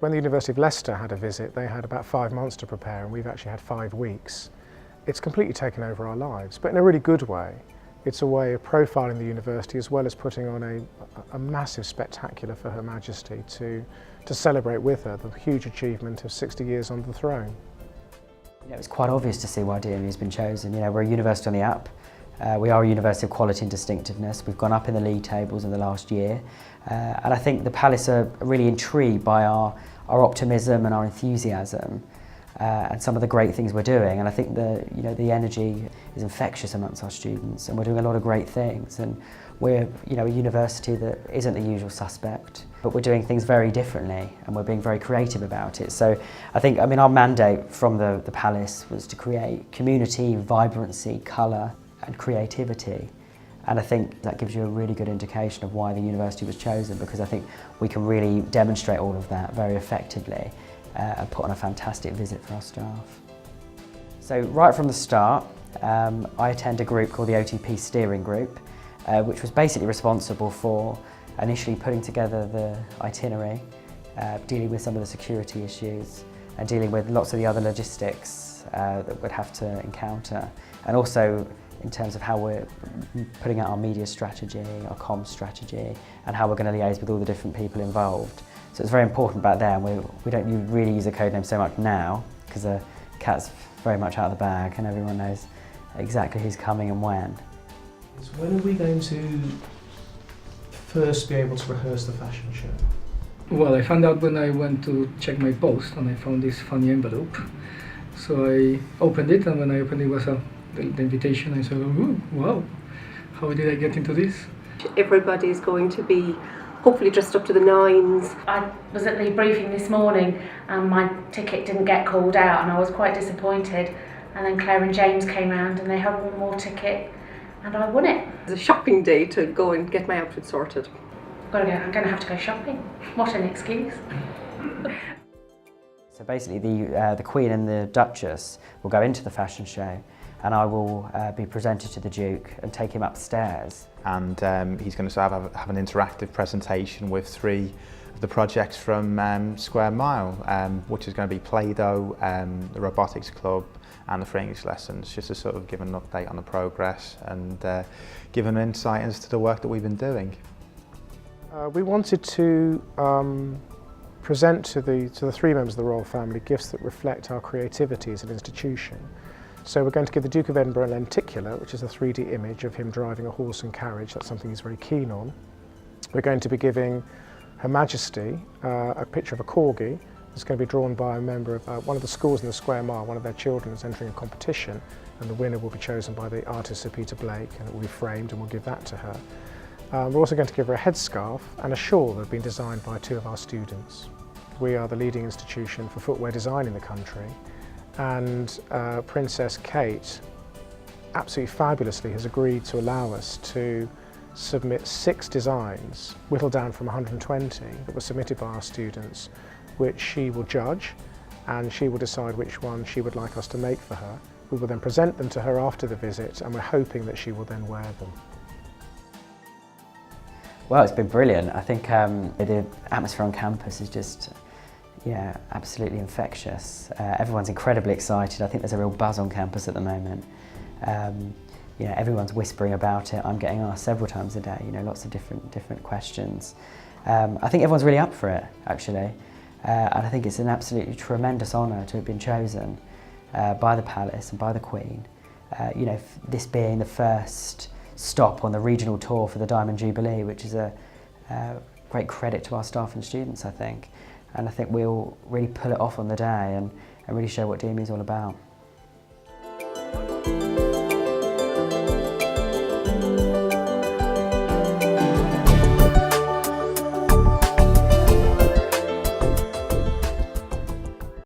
When the University of Leicester had a visit, they had about 5 months to prepare, and we've actually had 5 weeks. It's completely taken over our lives, but in a really good way. It's a way of profiling the university as well as putting on a massive spectacular for Her Majesty to celebrate with her the huge achievement of 60 years on the throne. It's quite obvious to see why DMU has been chosen. We're a university on the up. We are a university of quality and distinctiveness. We've gone up in the league tables in the last year. And I think the Palace are really intrigued by our optimism and our enthusiasm and some of the great things we're doing. And I think the energy is infectious amongst our students, and we're doing a lot of great things. And we're a university that isn't the usual suspect, but we're doing things very differently, and we're being very creative about it. So I think, our mandate from the Palace was to create community, vibrancy, colour and creativity. And I think that gives you a really good indication of why the university was chosen, because I think we can really demonstrate all of that very effectively and put on a fantastic visit for our staff. So right from the start, I attend a group called the OTP Steering Group, which was basically responsible for initially putting together the itinerary, dealing with some of the security issues and dealing with lots of the other logistics that we'd have to encounter, and also in terms of how we're putting out our media strategy, our comms strategy, and how we're going to liaise with all the different people involved. So it's very important back there, and we don't really use a code name so much now, because the cat's very much out of the bag and everyone knows exactly who's coming and when. So when are we going to first be able to rehearse the fashion show? Well, I found out when I went to check my post, and I found this funny envelope. So I opened it, and when I opened it was the invitation. I said, oh, wow, how did I get into this? Everybody is going to be hopefully dressed up to the nines. I was at the briefing this morning and my ticket didn't get called out, and I was quite disappointed. And then Claire and James came round and they had one more ticket and I won it. It's a shopping day to go and get my outfit sorted. I'm going to have to go shopping. What an excuse. So basically the Queen and the Duchess will go into the fashion show, and I will be presented to the Duke and take him upstairs. And he's going to have an interactive presentation with 3 of the projects from Square Mile, which is going to be Play-Doh, the Robotics Club and the free English lessons, just to sort of give an update on the progress and give an insight as to the work that we've been doing. We wanted to present to the 3 members of the royal family gifts that reflect our creativity as an institution. So we're going to give the Duke of Edinburgh a lenticular, which is a 3D image of him driving a horse and carriage. That's something he's very keen on. We're going to be giving Her Majesty a picture of a corgi that's going to be drawn by a member of one of the schools in the Square Mile. One of their children is entering a competition, and the winner will be chosen by the artist Sir Peter Blake, and it will be framed, and we'll give that to her. We're also going to give her a headscarf and a shawl that have been designed by 2 of our students. We are the leading institution for footwear design in the country, and Princess Kate absolutely fabulously has agreed to allow us to submit 6 designs, whittled down from 120, that were submitted by our students, which she will judge, and she will decide which one she would like us to make for her. We will then present them to her after the visit, and we're hoping that she will then wear them. Well, it's been brilliant. I think the atmosphere on campus is just absolutely infectious. Everyone's incredibly excited. I think there's a real buzz on campus at the moment. Everyone's whispering about it. I'm getting asked several times a day, lots of different questions. I think everyone's really up for it, actually. And I think it's an absolutely tremendous honour to have been chosen by the Palace and by the Queen. This being the first stop on the regional tour for the Diamond Jubilee, which is a great credit to our staff and students, I think. And I think we'll really pull it off on the day and really show what DMU is all about.